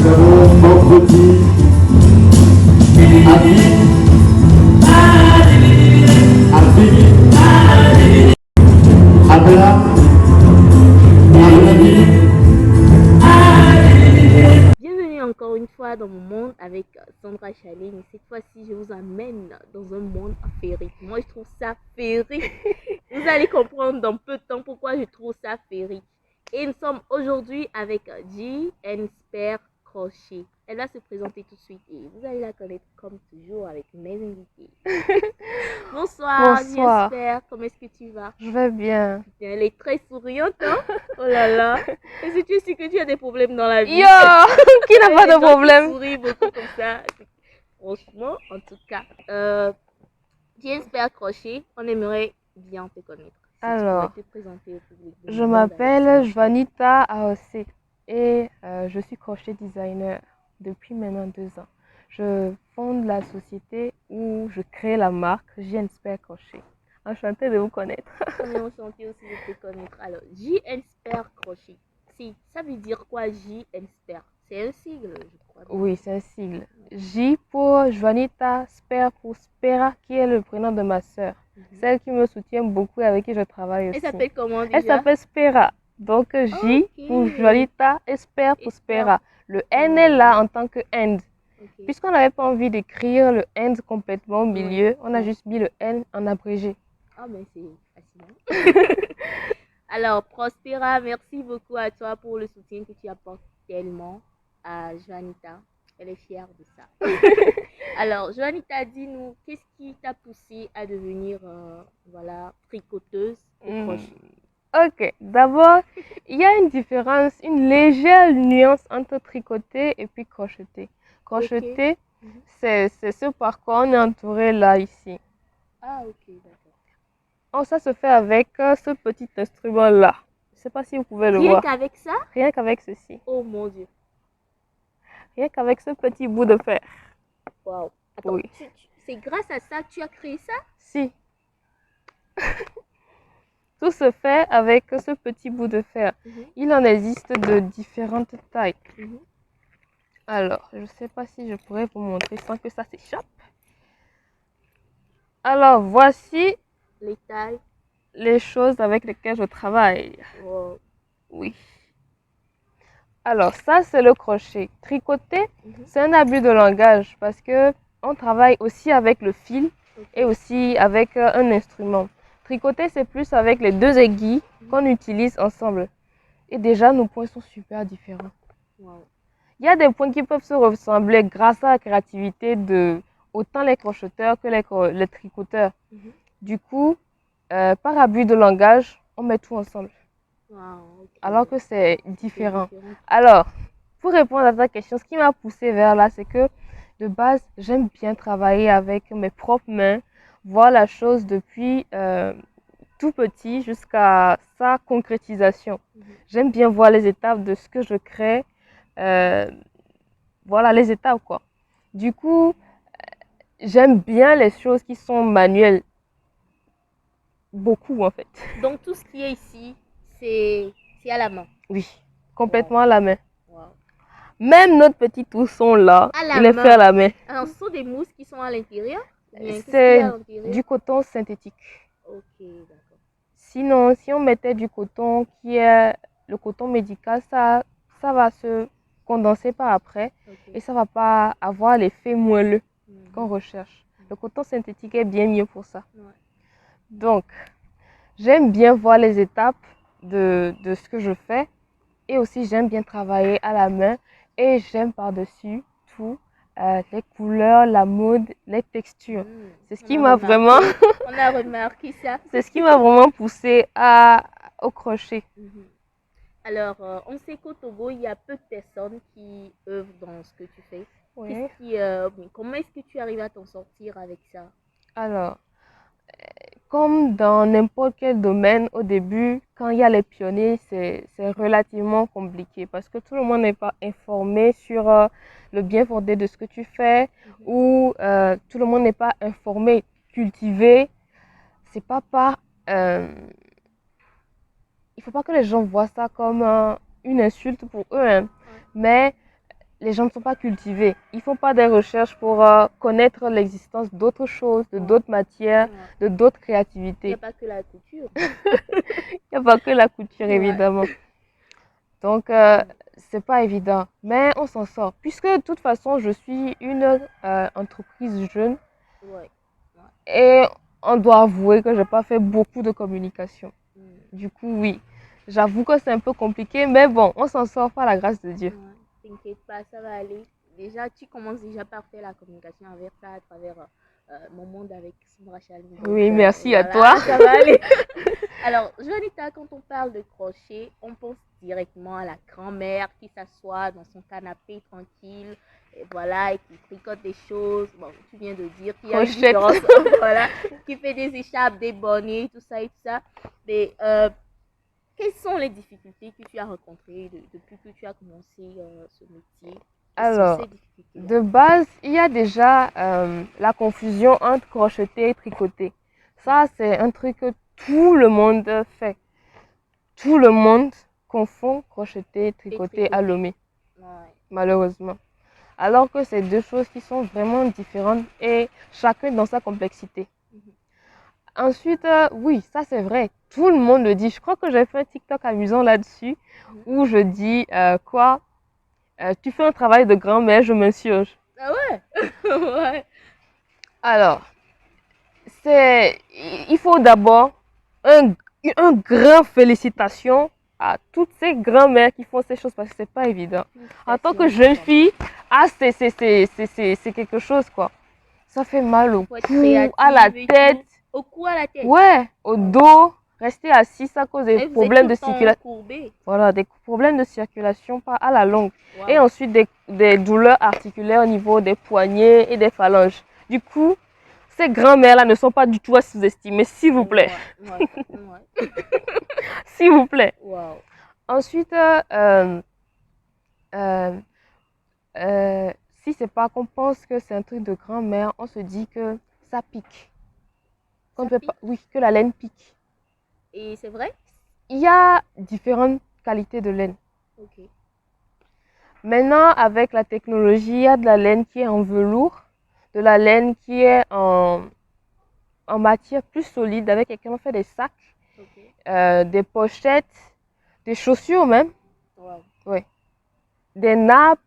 avons vendredi, Abdi, Abla, Abdi. Bienvenue encore une fois dans mon monde avec Sandra Chaline. Cette fois-ci, je vous amène dans un monde féerique. Moi, je trouve ça féerique. Vous allez comprendre dans peu de temps pourquoi je trouve ça féerique. Et nous sommes aujourd'hui avec G. Spare Crochet. Elle va se présenter tout de suite et vous allez la connaître comme toujours avec mes invités. Bonsoir, Bonsoir. Spare. Comment est-ce que tu vas? Je vais bien. Elle est très souriante, hein? Oh là là. Est-ce que tu es sûre que tu as des problèmes dans la vie? Yo, qui n'a pas de problème? Tu souris beaucoup comme ça. Franchement, en tout cas, J'espère Crochet, on aimerait bien te connaître. Si Alors, tu pourrais te présenter au public. je m'appelle Juanita Aosé et je suis crochet designer depuis maintenant 2 ans. Je fonde la société où je crée la marque J'espère Crochet. Enchantée de vous connaître. On est enchanté aussi de te connaître. Alors, J'espère Crochet. Si, ça veut dire quoi J'espère? C'est un sigle, je crois. Oui, c'est un sigle. J pour Juanita, Sper pour Spera, qui est le prénom de ma sœur. Celle qui me soutient beaucoup et avec qui je travaille aussi. Elle s'appelle comment déjà? Elle s'appelle Spera. Donc J pour Juanita et Sper pour Spera. Le N est là en tant que end. Puisqu'on n'avait pas envie d'écrire le end complètement au milieu, on a juste mis le N en abrégé. Ah, mais c'est fascinant. Alors, Prospera, merci beaucoup à toi pour le soutien que tu apportes tellement à Juanita. Elle est fière de ça. Alors, Juanita, dis-nous, qu'est-ce qui t'a poussé à devenir tricoteuse au crochet? Ok, d'abord, il y a une différence, une légère nuance entre tricoter et puis crocheter. Crocheter, c'est ce par quoi on est entouré là, ici. Ah, ok, d'accord. Oh, ça se fait avec ce petit instrument-là. Je ne sais pas si vous pouvez le voir. Rien qu'avec ça? Rien qu'avec ceci. Oh mon Dieu. Rien qu'avec ce petit bout de fer. Waouh. Attends, oui. C'est grâce à ça que tu as créé ça? Si. Tout se fait avec ce petit bout de fer. Il en existe de différentes tailles. Alors, je ne sais pas si je pourrais vous montrer sans que ça s'échappe. Alors, voici les tailles, les choses avec lesquelles je travaille. Wow. Oui. Alors, ça, c'est le crochet. Tricoter, c'est un abus de langage parce que on travaille aussi avec le fil et aussi avec un instrument. Tricoter, c'est plus avec les deux aiguilles qu'on utilise ensemble. Et déjà, nos points sont super différents. Wow. Il y a des points qui peuvent se ressembler grâce à la créativité de autant les crocheteurs que les tricoteurs. Du coup, par abus de langage, on met tout ensemble. Wow, okay. Alors que c'est différent. Alors, pour répondre à ta question, ce qui m'a poussé vers là, c'est que de base, j'aime bien travailler avec mes propres mains, voir la chose depuis tout petit jusqu'à sa concrétisation. J'aime bien voir les étapes de ce que je crée. Voilà les étapes quoi. Du coup, j'aime bien les choses qui sont manuelles. Beaucoup en fait. Donc tout ce qui est ici, c'est à la main? Oui, complètement à la main. Wow. Même notre petit ourson là, il est fait à la main. Alors ce sont des mousses qui sont à l'intérieur? C'est du coton synthétique. Ok, d'accord. Sinon, si on mettait du coton qui est le coton médical, ça va se condenser par après et ça va pas avoir l'effet moelleux qu'on recherche. Le coton synthétique est bien mieux pour ça. Donc, j'aime bien voir les étapes de ce que je fais et aussi j'aime bien travailler à la main et j'aime par-dessus tout les couleurs, la mode, les textures. C'est ce qui m'a vraiment... On a remarqué ça. C'est ce qui m'a vraiment poussé au crochet. Alors, on sait qu'au Togo, il y a peu de personnes qui œuvrent dans ce que tu fais. Comment est-ce que tu arrives à t'en sortir avec ça? Alors, comme dans n'importe quel domaine, au début, quand il y a les pionniers, c'est relativement compliqué parce que tout le monde n'est pas informé sur le bien fondé de ce que tu fais ou tout le monde n'est pas informé, cultivé. C'est pas par... il faut pas que les gens voient ça comme une insulte pour eux, hein. Mais les gens ne sont pas cultivés. Ils font pas des recherches pour connaître l'existence d'autres choses, de d'autres matières, Ouais. de d'autres Il n'y a créativités. pas que la couture. Il n'y a pas que la couture, Ouais. évidemment. Donc, c'est pas évident. Mais on s'en sort. Puisque, de toute façon, je suis une entreprise jeune Ouais. Ouais. et on doit avouer que j'ai pas fait beaucoup de communication. Mm. Du coup, oui. J'avoue que c'est un peu compliqué, mais bon, on s'en sort par la grâce de Dieu. Ouais. T'inquiète pas, ça va aller. Déjà, tu commences déjà par faire la communication avec ça à travers mon monde avec Sandra Chaline. Donc, Oui, merci à voilà, toi. ça va aller. Alors, Jonita, quand on parle de crochet, on pense directement à la grand-mère qui s'assoit dans son canapé tranquille, et voilà, et qui tricote des choses. Bon, tu viens de dire qu'il y a une Crochette. différence, voilà, qui fait des écharpes, des bonnets, tout ça et tout ça. Mais quelles sont les difficultés que tu as rencontrées depuis que tu as commencé ce métier? Quelles sont Alors, ces difficultés-là? de base, il y a déjà la confusion entre crocheter et tricoter. Ça, c'est un truc que tout le monde fait. Tout le monde confond crocheter et tricoter à Lomé, Ouais. malheureusement. Alors que c'est deux choses qui sont vraiment différentes et chacun dans sa complexité. Mhm. Ensuite, oui, ça c'est vrai. Tout le monde le dit. Je crois que j'ai fait un TikTok amusant là-dessus Mhm. où je dis quoi? Tu fais un travail de grand-mère, je m'insurge. Ah ouais? Ouais. Alors, il faut d'abord un grand félicitation à toutes ces grand-mères qui font ces choses parce que c'est pas évident. En tant que jeune fille, c'est quelque chose quoi. Ça fait mal au Faut être cou, à la créative et tête. tout. Au cou, à la tête. Ouais, au dos, rester assis à cause des Et vous êtes tout problèmes de le temps circulation. courbé. Voilà, des problèmes de circulation pas à la longue. Wow. Et ensuite des douleurs articulaires au niveau des poignets et des phalanges. Du coup, ces grand-mères-là ne sont pas du tout à sous-estimer, s'il vous plaît. Ouais, ouais. S'il vous plaît. Wow. Ensuite, si c'est pas qu'on pense que c'est un truc de grand-mère, on se dit que ça pique. Qu'on Ça peut pique? pas, oui, que la laine pique. Et c'est vrai? Il y a différentes qualités de laine. Ok. Maintenant, avec la technologie, il y a de la laine qui est en velours, de la laine qui est en matière plus solide, avec laquelle on fait des sacs, Ok. des pochettes, des chaussures même, Wow. ouais, des nappes,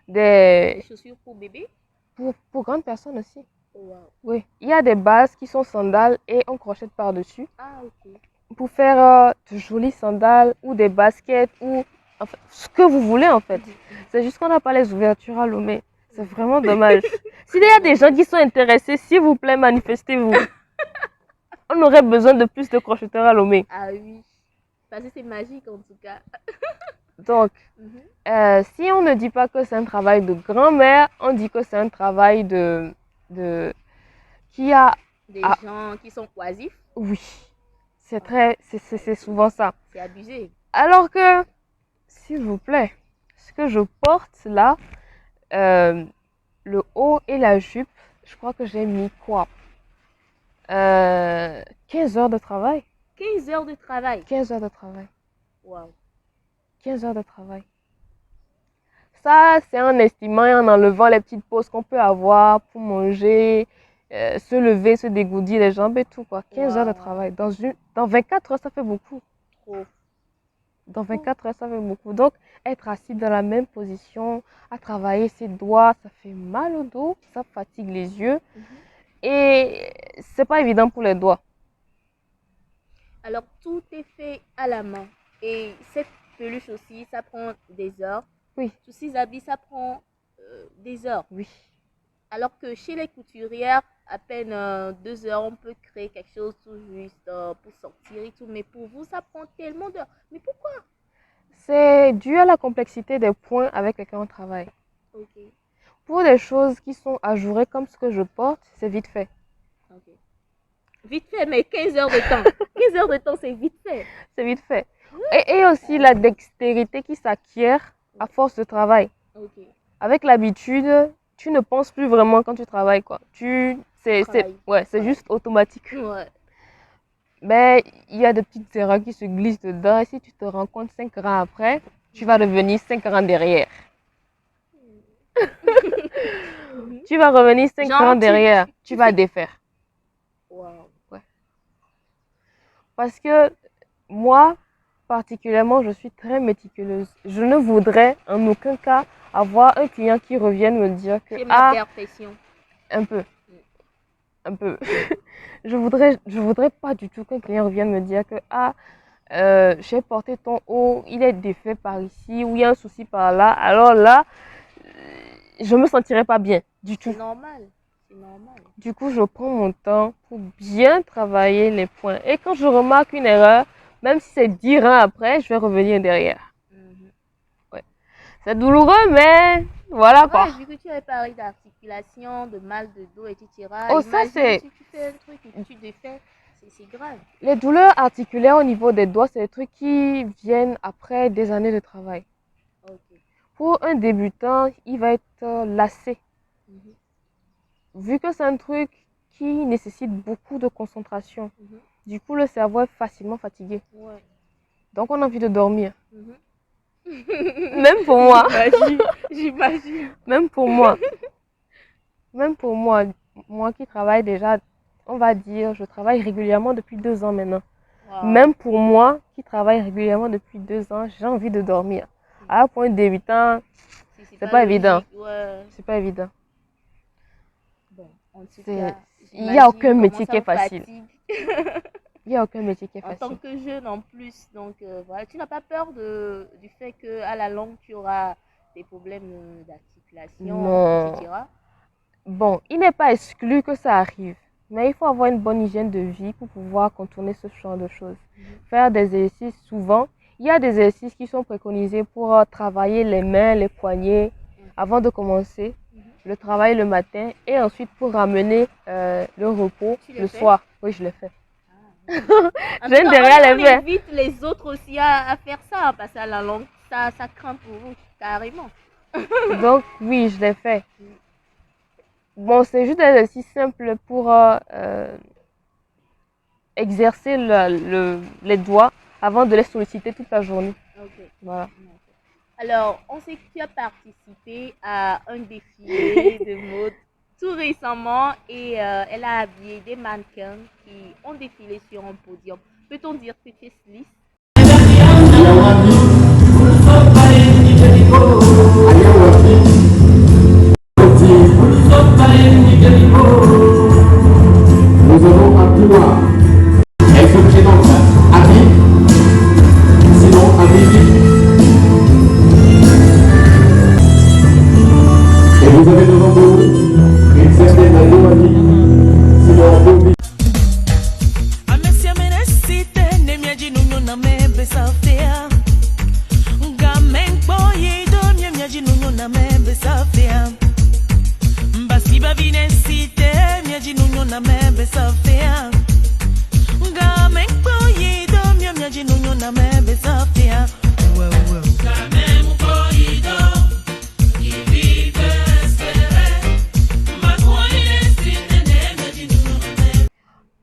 Des des... chaussures pour bébé? pour grandes personnes aussi. Wow. Oui, il y a des bases qui sont sandales et on crochette par-dessus Ah, ok. pour faire de jolies sandales ou des baskets ou enfin, ce que vous voulez en fait. C'est juste qu'on n'a pas les ouvertures à Lomé. C'est vraiment dommage. S'il y a des gens qui sont intéressés, s'il vous plaît, manifestez-vous. On aurait besoin de plus de crochetteurs à Lomé. Ah oui. Parce que c'est magique en tout cas. Donc, si on ne dit pas que c'est un travail de grand-mère, on dit que c'est un travail qui a... Des gens qui sont oisifs. Oui, c'est souvent ça. C'est abusé. Alors que, s'il vous plaît, ce que je porte là, le haut et la jupe, je crois que j'ai mis quoi? 15 heures de travail. 15 heures de travail. 15 heures de travail. Wow. 15 heures de travail. Ça, c'est en estimant et en enlevant les petites pauses qu'on peut avoir pour manger, se lever, se dégourdir les jambes et tout, quoi. 15 heures de travail. Dans 24 heures, ça fait beaucoup. Trop. Dans 24 heures, ça fait beaucoup. Donc, être assis dans la même position, à travailler ses doigts, ça fait mal au dos, ça fatigue les yeux. Et c'est pas évident pour les doigts. Alors, tout est fait à la main. Et cette peluche aussi, ça prend des heures. Oui. Tous ces habits, ça prend des heures. Oui. Alors que chez les couturières, à peine 2 heures, on peut créer quelque chose tout juste pour sortir et tout. Mais pour vous, ça prend tellement d'heures. Mais pourquoi? C'est dû à la complexité des points avec lesquels on travaille. Ok. Pour des choses qui sont ajourées comme ce que je porte, c'est vite fait. Ok. Vite fait, mais 15 heures de temps. 15 heures de temps, c'est vite fait. C'est vite fait. Et aussi la dextérité qui s'acquiert à force de travail. Ok. Avec l'habitude, tu ne penses plus vraiment quand tu travailles, quoi. C'est juste automatique. Ouais. Mais il y a des petites erreurs qui se glissent dedans et si tu te rends compte 5 ans après, tu vas revenir 5 ans derrière. Mhm. Tu vas revenir 5 Genre, ans derrière, tu vas fais- défaire. Wow. Parce que moi, particulièrement, je suis très méticuleuse. Je ne voudrais en aucun cas avoir un client qui revienne me dire que, Tu aimes la perfection. un peu, un peu. Je voudrais pas du tout qu'un client revienne me dire que, j'ai porté ton haut, il est défait par ici, ou il y a un souci par là. Alors là, je me sentirais pas bien du tout. C'est normal. C'est normal. Du coup, je prends mon temps pour bien travailler les points. Et quand je remarque une erreur, même si c'est 10 ans après, je vais revenir derrière. Mhm. C'est douloureux, mais voilà quoi. Ouais, vu que tu avais parlé d'articulation, de mal de dos, etc. Oh, ça, Imagine c'est... si tu fais un truc et que tu défais, c'est grave. Les douleurs articulaires au niveau des doigts, c'est des trucs qui viennent après des années de travail. Ok. Pour un débutant, il va être lassé. Mhm. Vu que c'est un truc qui nécessite beaucoup de concentration. Mhm. Du coup, le cerveau est facilement fatigué. Ouais. Donc, on a envie de dormir. Mhm. Même pour moi. J'imagine. Même pour moi. Même pour moi. Moi qui travaille déjà, on va dire, je travaille régulièrement depuis 2 ans maintenant. Wow. Même pour moi qui travaille régulièrement depuis 2 ans, j'ai envie de dormir. Alors pour un débutant, Si c'est pas évident. logique, ouais. C'est pas évident. Bon, en tout C'est- cas, il y a aucun j'imagine métier comment qui ça est facile. fatigue. Il n'y a aucun métier qui est En tant facile. que jeune en plus, donc voilà, tu n'as pas peur du fait qu'à la longue tu auras des problèmes d'articulation, Non. etc. Bon, il n'est pas exclu que ça arrive. Mais il faut avoir une bonne hygiène de vie pour pouvoir contourner ce genre de choses. Faire des exercices souvent. Il y a des exercices qui sont préconisés pour travailler les mains, les poignets avant de commencer. Le travail le matin et ensuite pour ramener le repos Tu le le fais? soir. Oui, je le fais. En J'ai tout un cas, derrière on les faits. invite les autres aussi à faire ça, parce qu'à la longue, ça craint pour vous, carrément. Donc oui, je l'ai fait. Bon, c'est juste des exercices simples pour exercer les doigts avant de les solliciter toute la journée. Ok. Voilà. Alors, on sait que tu as participé à un défilé de mode tout récemment et elle a habillé des mannequins qui ont défilé sur un podium. Peut-on dire que tu es styliste? Ayaw wapi? Ayaw wapi? Nous avons un couloir. Elle se présente à Abi. Sinon, Abi. Et vous avez devant vous une certaine Ayaw Abi. Sinon, Bobby.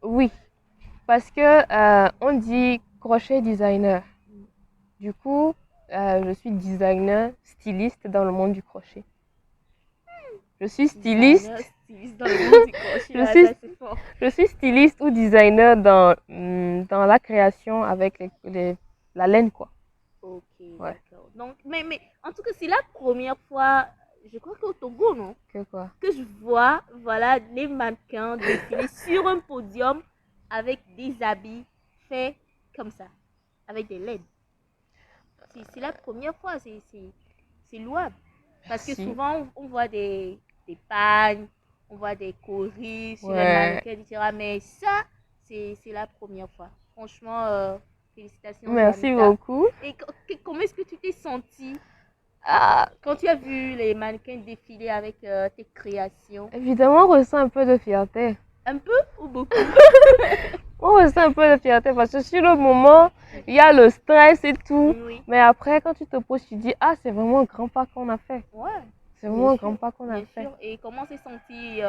Oui, parce que on dit crochet designer. Du coup, je suis designer, styliste dans le monde du crochet. Je suis styliste. Styliste dans le monde du crochet, Je suis- ça, c'est fort. Je suis styliste ou designer dans la création avec la laine, quoi. Ok, Ouais. d'accord. Donc, mais en tout cas, c'est la première fois, je crois qu'au Togo, non? Que quoi? Que je vois, voilà, les mannequins défiler sur un podium avec des habits faits comme ça, avec des LED. C'est la première fois, c'est louable. Parce que Merci. souvent, on voit des pagnes, on voit des choristes sur les Ouais. mannequins, etc. Mais ça, c'est la première fois. Franchement, félicitations. Merci Janita. beaucoup. Et comment est-ce que tu t'es sentie Ah, quand tu as vu les mannequins défiler avec tes créations? évidemment, on ressent un peu de fierté. Un peu ou beaucoup? On ressent un peu de fierté parce que sur le moment, il y a le stress et tout. Oui. Mais après, quand tu te poses, tu dis, ah, c'est vraiment un grand pas qu'on a fait. Ouais. C'est vraiment un Bien grand sûr, pas qu'on a bien fait. sûr. Et comment s'est senti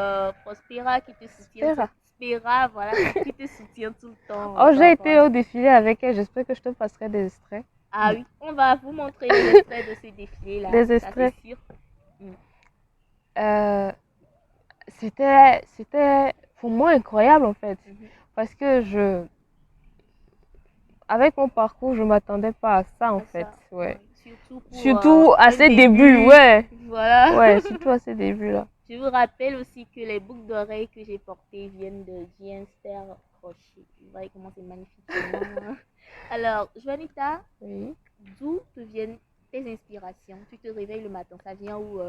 Prospera qui te soutient? Spera. Spera, voilà, qui te soutient tout le temps. Oh, j'ai par été rapport à au défilé avec elle. J'espère que je te passerai des extraits. ça. Ah oui, on va vous montrer les extraits de ces défilés-là. Des ça, extraits. c'est sûr. euh, c'était pour moi incroyable en fait. Parce que avec mon parcours, je m'attendais pas à ça en fait. Ça, Ouais. Surtout pour Surtout à un ces début. débuts, ouais. Voilà. Ouais, surtout à ces débuts-là. Je vous rappelle aussi que les boucles d'oreilles que j'ai portées viennent de Gienster Crochet. Vous voyez comment c'est magnifiquement. Alors, Juanita, Oui. d'où te viennent tes inspirations? Tu te réveilles le matin, ça vient où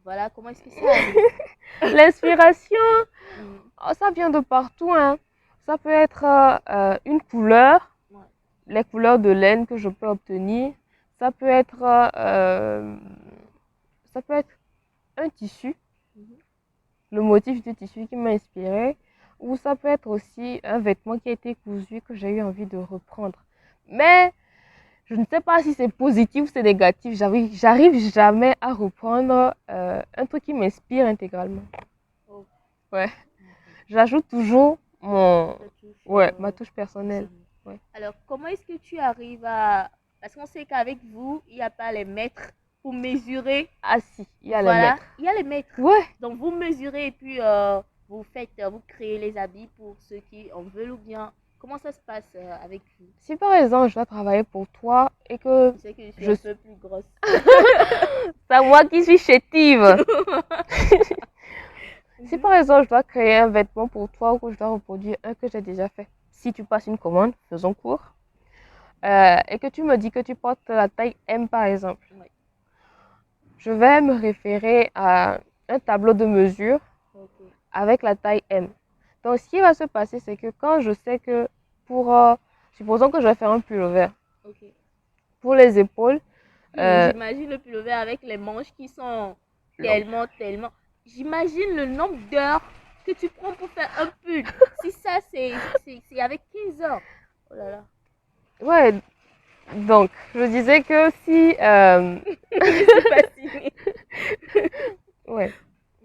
voilà, comment est-ce que ça arrive? L'inspiration, Mm. oh, ça vient de partout, hein. Ça peut être une couleur, Ouais. les couleurs de laine que je peux obtenir. Ça peut être, ça peut être un tissu, Mhm. le motif du tissu qui m'a inspiré. Ou ça peut être aussi un vêtement qui a été cousu que j'ai eu envie de reprendre. Mais je ne sais pas si c'est positif ou c'est négatif. J'arrive jamais à reprendre un truc qui m'inspire intégralement. Oh, Ouais. ok. J'ajoute toujours Ta touche, ma touche personnelle. Ouais. Alors, comment est-ce que tu arrives à... Parce qu'on sait qu'avec vous, il n'y a pas les mètres pour mesurer. Ah si, il y a les Voilà, mètres. il y a les mètres. Ouais. Donc, vous mesurez et puis vous créez les habits pour ceux qui en veulent ou bien... Comment ça se passe avec vous? Si par exemple je dois travailler pour toi et que Je sais que je suis je un peu plus grosse. c'est moi qui suis chétive. Si par exemple je dois créer un vêtement pour toi ou que je dois reproduire un que j'ai déjà fait, si tu passes une commande, faisons court, et que tu me dis que tu portes la taille M par exemple, Ouais. je vais me référer à un tableau de mesure Ok. avec la taille M. Donc ce qui va se passer, c'est que quand je sais que pour, supposons que je vais faire un pullover, Ok. pour les épaules, J'imagine le pullover avec les manches qui sont tellement. J'imagine le nombre d'heures que tu prends pour faire un pull. Si ça, c'est avec 15 heures. Oh là là. ouais, donc je disais que si, Je suis fascinée. ouais,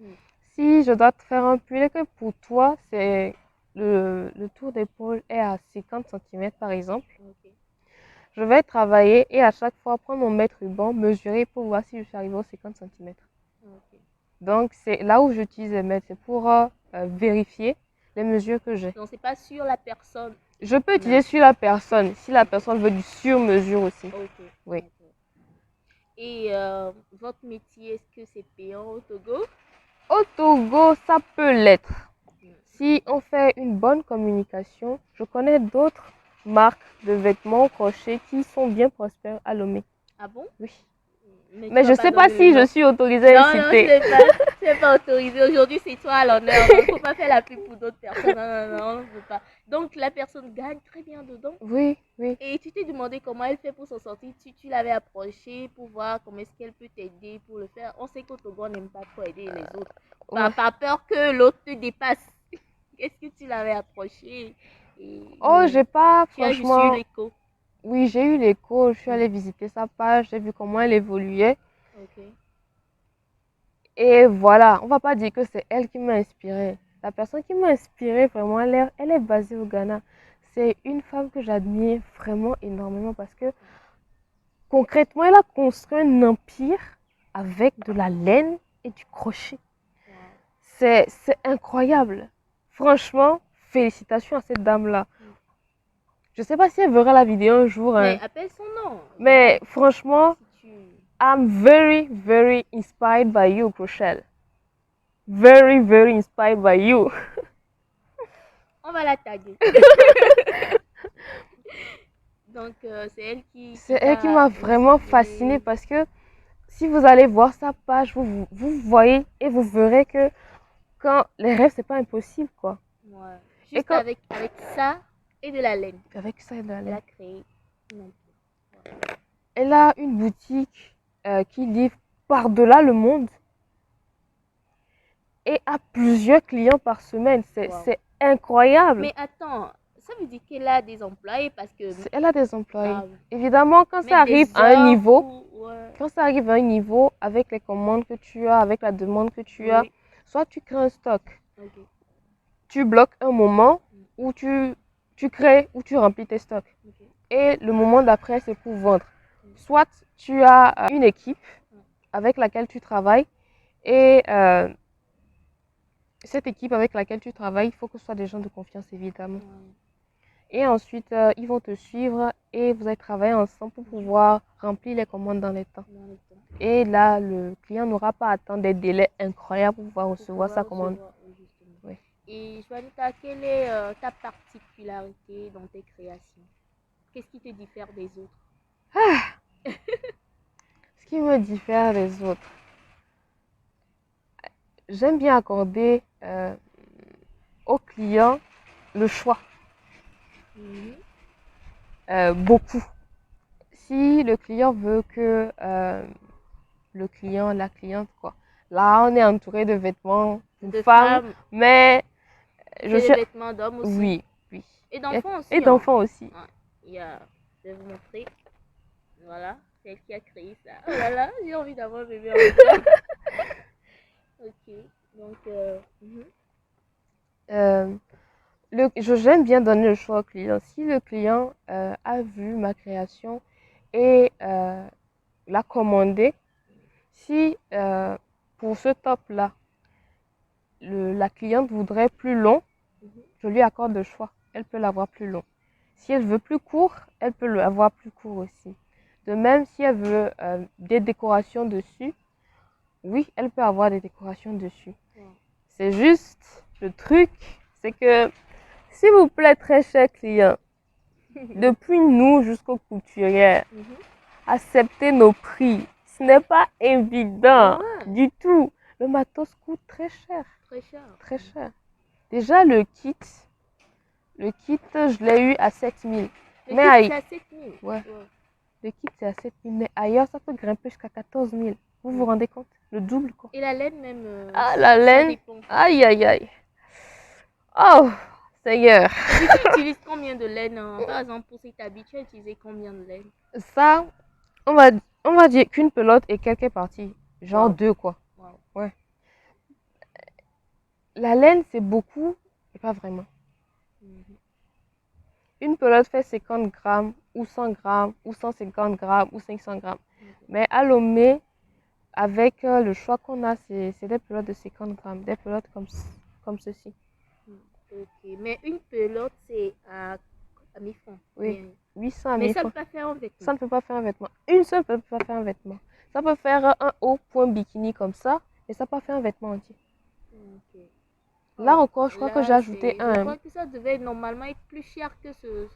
Mm. si je dois te faire un pull et que pour toi, c'est le tour d'épaule est à 50 cm par exemple, Ok. je vais travailler et à chaque fois prendre mon mètre ruban, mesurer pour voir si je suis arrivée aux 50 cm. Ok. Donc c'est là où j'utilise les mètres, c'est pour vérifier les mesures que j'ai. Donc, c'est pas sur la personne. Je peux utiliser sur la personne, si la personne veut du sur-mesure aussi. Ok. Oui. Ok. Et votre métier, est-ce que c'est payant au Togo? Au Togo, ça peut l'être. Mm. Si on fait une bonne communication, je connais d'autres marques de vêtements crochés qui sont bien prospères à Lomé. Ah bon? Oui. Mais tu Mais je vas ne pas sais pas donner le si je nom. suis autorisée à Non, les non, citer. tu n'es pas autorisé. Aujourd'hui, c'est toi à l'honneur. Il ne faut pas faire la pub pour d'autres personnes. Non, non, non, on ne veut pas. Donc, la personne gagne très bien dedans. Oui, oui. Et tu t'es demandé comment elle fait pour s'en sortir. Tu l'avais approchée pour voir comment est-ce qu'elle peut t'aider pour le faire. On sait qu'au Togo, on n'aime pas trop aider les autres. Ouais. Par peur que l'autre te dépasse. Qu'est-ce que tu l'avais approché Oh, j'ai pas, Tu as juste eu franchement. l'écho. Oui, j'ai eu l'écho. Je suis allée visiter sa page. J'ai vu comment elle évoluait. Ok. Et voilà, on va pas dire que c'est elle qui m'a inspirée. La personne qui m'a inspirée, vraiment, elle est basée au Ghana. C'est une femme que j'admire vraiment énormément parce que concrètement, elle a construit un empire avec de la laine et du crochet. Wow. C'est incroyable. Franchement, félicitations à cette dame-là. Je sais pas si elle verra la vidéo un jour. Mais Hein. appelle son nom. Mais Voilà. franchement, Si tu... I'm very, very inspired by you, Rochelle. Very, very inspired by you. On va la taguer. Donc, c'est elle qui C'est elle qui t'a m'a vraiment inspiré. fascinée parce que si vous allez voir sa page, vous voyez et vous verrez que quand les rêves, c'est pas impossible, quoi. Ouais. Et Juste quand... avec ça et de la laine. Avec ça et de la Elle laine. a créé. Non. Elle a une boutique qui livre par-delà le monde et a plusieurs clients par semaine. Wow. C'est incroyable. Mais attends, ça veut dire qu'elle a des employés parce que... Elle a des employés. Ah oui. Évidemment, quand Mais ça arrive des à un heures niveau, où- ouais. quand ça arrive à un niveau, avec les commandes que tu as, avec la demande que tu as, Oui. soit tu crées un stock, Ok. tu bloques un moment où tu crées, où tu remplis tes stocks. Ok. Et le moment d'après, c'est pour vendre. Soit tu as une équipe avec laquelle tu travailles Et cette équipe avec laquelle tu travailles, il faut que ce soit des gens de confiance, évidemment. Ouais. Et ensuite, ils vont te suivre et vous allez travailler ensemble pour pouvoir remplir les commandes dans les temps. Dans le temps. Et là, le client n'aura pas à attendre des délais incroyables pour pouvoir Pour recevoir sa pouvoir commande. recevoir, oui, justement. Oui. Et Juanita, quelle est ta particularité dans tes créations? Qu'est-ce qui te diffère des autres? Ce qui me diffère des autres, j'aime bien accorder au client le choix, Mhm. beaucoup. Si le client veut que le client, la cliente, quoi. Là, on est entouré de vêtements De de femmes, femmes, mais c'est je des suis... vêtements d'hommes aussi. Oui, oui. Et d'enfants aussi. Et d'enfants aussi. Ouais. Il y a, je vais vous montrer. Voilà, c'est elle qui a créé ça. Oh là là, j'ai envie d'avoir un bébé en même temps. Ok, donc, J'aime bien donner le choix au client. Si le client a vu ma création et l'a commandé, si pour ce top-là, la cliente voudrait plus long, je lui accorde le choix. Elle peut l'avoir plus long. Si elle veut plus court, elle peut l'avoir plus court aussi. De même, si elle veut des décorations dessus, oui, elle peut avoir des décorations dessus. ouais. C'est juste, le truc, c'est que, s'il vous plaît, très cher client, depuis nous jusqu'aux couturières, Mhm. acceptez nos prix. Ce n'est pas évident Ouais. du tout. Le matos coûte très cher. Très cher. Très cher. Déjà, le kit, je l'ai eu à 7000. Le Mais kit, c'est à 7000. ouais, Ouais. le kit, c'est à 7000. Mais ailleurs, ça peut grimper jusqu'à 14000. Vous vous rendez compte? Le double, quoi. Et la laine même, Ah, la ça laine. dépend. Aïe, aïe, aïe. Oh, Seigneur. Et puis tu utilises combien de laine par exemple, pour cet habit, tu as utilisé combien de laine? Ça, on va dire qu'une pelote et quelques parties. Genre Wow. 2, quoi. Wow. Ouais. La laine, c'est beaucoup, mais pas vraiment. Mhm. Une pelote fait 50 grammes, ou 100 grammes, ou 150 grammes, ou 500 grammes. Ok. Mais à Lomé, avec le choix qu'on a, c'est des pelotes de 50 grammes, des pelotes comme ceci. Ok, mais une pelote, c'est à 1000 francs. Oui, Bien. 800 à Mais 1000 ça ne peut francs. pas faire un vêtement. Ça ne peut pas faire un vêtement. Une seule peut pas faire un vêtement. Ça peut faire un haut point bikini comme ça, mais ça peut pas faire un vêtement entier. Ok. Là Oh, encore, je crois que j'ai là, ajouté je un. crois que ça devait normalement être plus cher que ce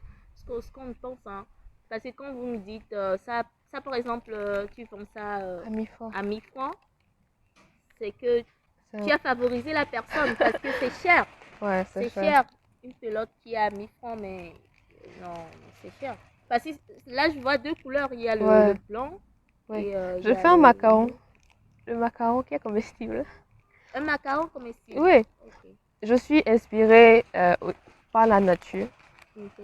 qu'on pense. Hein. Parce que quand vous me dites, ça par exemple, tu vends ça À 1000 francs. à 1000 francs, c'est que C'est tu as favorisé la personne parce que c'est cher. Ouais, C'est c'est cher. cher. Une pelote qui est à 1000 francs, mais non, c'est cher. Parce que là, je vois deux couleurs. Il y a le Ouais, blanc ouais. et il Je y a fais un macaron. le- Le macaron qui est comestible. un macaron comestible. Oui, Ok. je suis inspirée par la nature. Ok.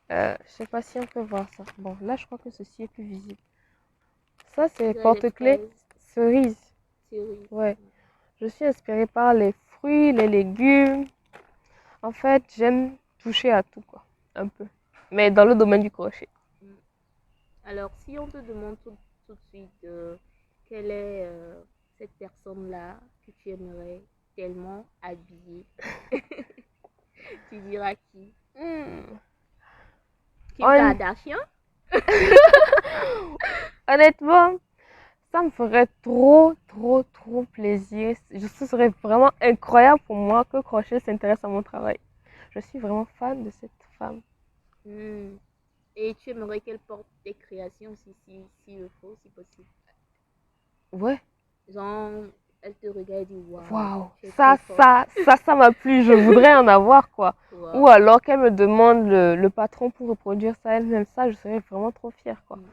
Je sais pas si on peut voir ça. Bon, là, je crois que ceci est plus visible. Ça, c'est Vous avez les porte-clés fraises, cerise. cerises. Ouais. Je suis inspirée par les fruits, les légumes. En fait, j'aime toucher à tout, quoi. Un peu. Mais dans le domaine du crochet. Mm. Alors, si on te demande tout de suite quelle est cette personne-là que tu aimerais tellement habiller, tu diras qui? Hmm. Kim Kardashian? Honnêtement, ça me ferait trop, trop, trop plaisir. Ce serait vraiment incroyable pour moi que Crochet s'intéresse à mon travail. Je suis vraiment fan de cette femme. Mm. Et tu aimerais qu'elle porte tes créations si le faut, si possible. Ouais. Genre, elle te regarde et dit waouh, Waouh. tu es trop forte. Ça m'a plu. Je voudrais en avoir, quoi. Wow. Ou alors qu'elle me demande le patron pour reproduire ça elle-même. Ça, je serais vraiment trop fière, quoi. Mm.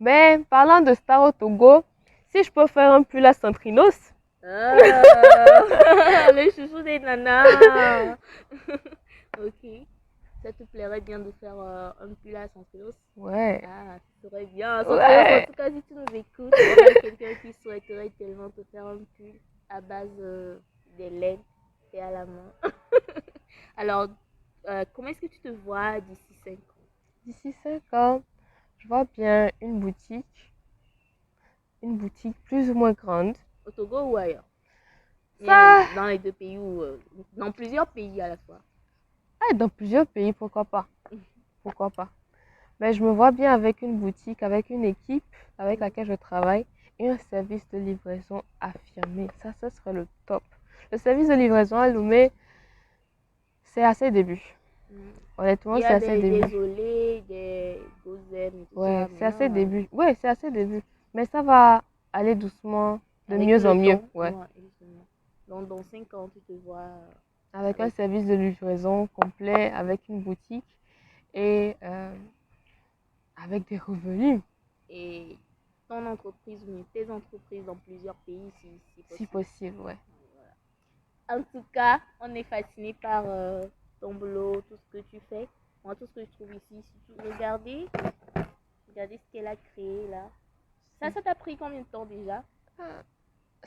Mais parlant de star au Togo, si je peux faire un pull à Centrinos. Ah, le chouchou des nanas. Ok. Ça te plairait bien de faire un pull à Santelos? Ouais. Ah, ça serait bien. Santelos, en Ouais. tout cas, si tu nous écoutes, on a quelqu'un qui souhaiterait tellement te faire un pull à base des laines et à la main. Alors, comment est-ce que tu te vois d'ici 5 ans? D'ici 5 ans, je vois bien une boutique plus ou moins grande. Au Togo ou ailleurs? Ça, Dans les deux pays ou dans plusieurs pays à la fois. dans plusieurs pays, pourquoi pas? Pourquoi pas? Mais je me vois bien avec une boutique, avec une équipe avec laquelle je travaille et un service de livraison affirmé. Ça, ce serait le top. Le service de livraison à Lomé, c'est à ses débuts. Honnêtement, Il y c'est a à ses des débuts. désolés, des gozen et tout Ouais, ça c'est à ses maintenant. débuts. Ouais, c'est à ses débuts. Mais ça va aller doucement, de Avec mieux le en mieux. temps. Ouais. Justement. Donc, dans 5 ans, tu te vois Avec un avec. service de livraison complet, avec une boutique et avec des revenus, Et ton entreprise ou tes entreprises dans plusieurs pays si si possible. possible, ouais. En tout cas, on est fasciné par ton boulot, tout ce que tu fais. Moi, tout ce que je trouve ici, si tu regardez ce qu'elle a créé là. Ça t'a pris combien de temps déjà?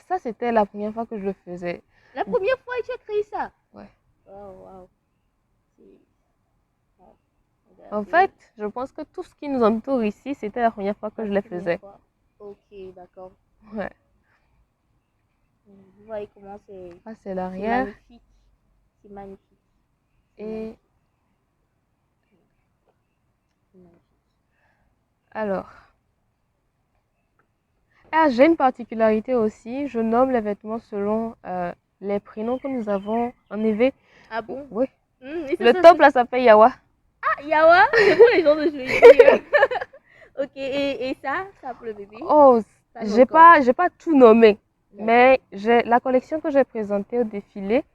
Ça, c'était la première fois que je le faisais. La première fois que tu as créé ça? Ouais. Wow. En fait, je pense que tout ce qui nous entoure ici, c'était la première fois que je le faisais. Ok, d'accord. Ouais. Vous voyez comment c'est. Ça, c'est l'arrière. Magnifique. C'est magnifique. Et alors, j'ai une particularité aussi. Je nomme les vêtements selon les prénoms que nous avons en EV. Ah bon? Oui. Le top là s'appelle Yawa. Ah, Yawa? C'est pour les gens de jouer. Ok, et ça pour le bébé? Oh, j'ai pas tout nommé. Mais la collection que j'ai présentée au défilé,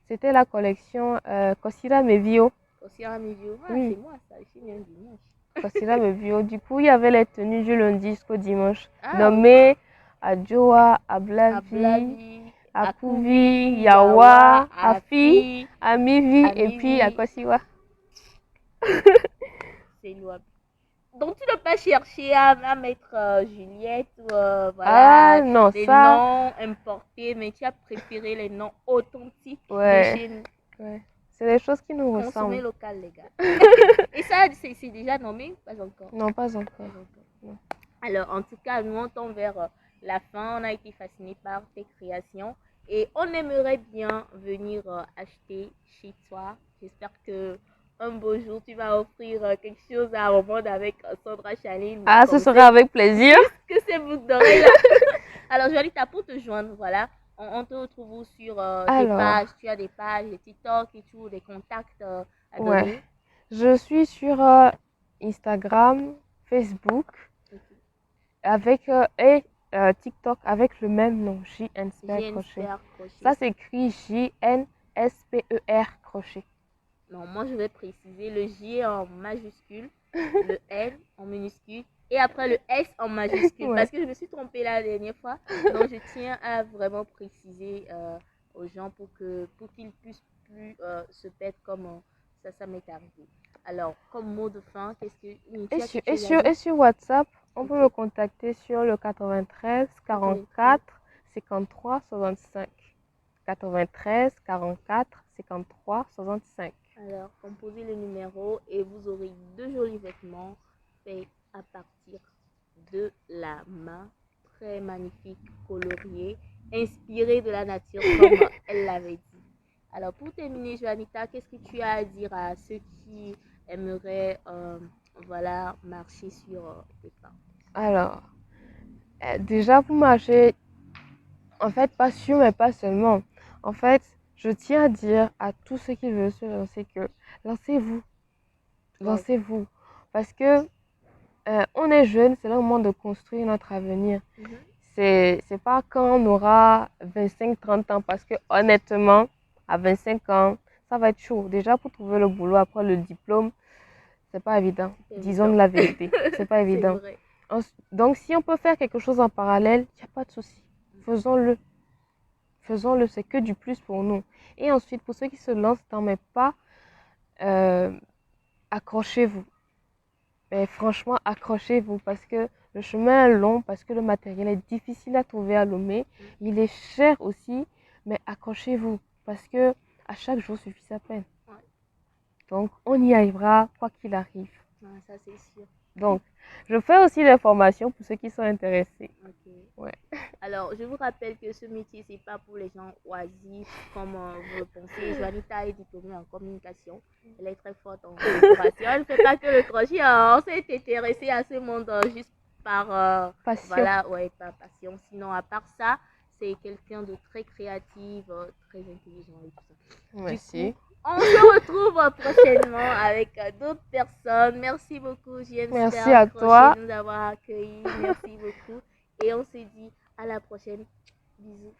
c'était la collection Kosira Mevio. Kosira Mevio, oui. C'est moi ça, je suis née un dimanche. Kosira Mevio. Du coup, il y avait les tenues du lundi jusqu'au dimanche, nommées Adjoa, Ablavi, Akuvi, Yawa, Afi, Amivi et puis Akosiwa. C'est louable. Donc tu ne peux pas chercher à mettre Juliette ou voilà, non, des noms importés, mais tu as préféré les noms authentiques de chez nous. Ouais. C'est des choses qui nous ressemblent. Consommer local, les gars. Et ça, c'est déjà nommé? Pas encore. Non, pas encore. Non. Alors, en tout cas, nous, on tend vers la fin. On a été fascinés par tes créations et on aimerait bien venir acheter chez toi. J'espère que un beau jour, tu vas offrir quelque chose à revendre avec Sandra Chaline. Ah, ce serait avec plaisir. Que ces boucles d'oreilles là. Alors, Joanita, pour te joindre, voilà, on te retrouve où sur tes pages? Tu as des pages, des TikTok et tout, des contacts à donner? Ouais. Je suis sur Instagram, Facebook, avec et TikTok avec le même nom, JNSPER Crochet. Ça s'écrit JNSPER Crochet. Non, moi je vais préciser le J en majuscule, le N en minuscule et après le S en majuscule. Parce que je me suis trompée la dernière fois. Donc je tiens à vraiment préciser aux gens pour qu'ils puissent plus se perdre comme ça m'est arrivé. Alors, comme mot de fin, qu'est-ce que et sur WhatsApp, on peut me contacter sur le 93 44 53 65. 93 44 53 65. Alors, composez le numéro et vous aurez 2 jolis vêtements faits à partir de la main. Très magnifique, colorié, inspiré de la nature comme elle l'avait dit. Alors, pour terminer, Joanita, qu'est-ce que tu as à dire à ceux qui aimeraient marcher sur tes pas? Alors, déjà pour marcher, en fait, pas sûr, mais pas seulement. En fait, je tiens à dire à tous ceux qui veulent se lancer que lancez-vous. Lancez-vous. Parce que on est jeune, c'est le moment de construire notre avenir. C'est pas quand on aura 25-30 ans, parce que honnêtement, à 25 ans, ça va être chaud. Déjà, pour trouver le boulot après le diplôme, c'est pas évident. Disons la vérité, c'est pas évident. Donc, si on peut faire quelque chose en parallèle, il n'y a pas de souci. Faisons-le. Faisons-le, c'est que du plus pour nous. Et ensuite, pour ceux qui se lancent dans mes pas, accrochez-vous. Mais franchement, accrochez-vous parce que le chemin est long, parce que le matériel est difficile à trouver à Lomé. Il est cher aussi, mais accrochez-vous parce que à chaque jour suffit sa peine. Donc, on y arrivera quoi qu'il arrive. Ça, c'est sûr. Donc, je fais aussi des formations pour ceux qui sont intéressés. Okay. Ouais. Alors, je vous rappelle que ce métier, c'est pas pour les gens oisifs comme vous le pensez. Juanita est diplômée en communication. Elle est très forte en décoration. Elle ne fait pas que le crochet. On s'est intéressé à ce monde juste par Passion. voilà, ouais, par passion. Sinon, à part ça, c'est quelqu'un de très créatif, très intelligent et tout ça. Merci. Du coup, on se retrouve prochainement avec d'autres personnes. Merci beaucoup, JM Merci à toi. de nous avoir accueillis. Merci beaucoup. Et on se dit à la prochaine. Bisous.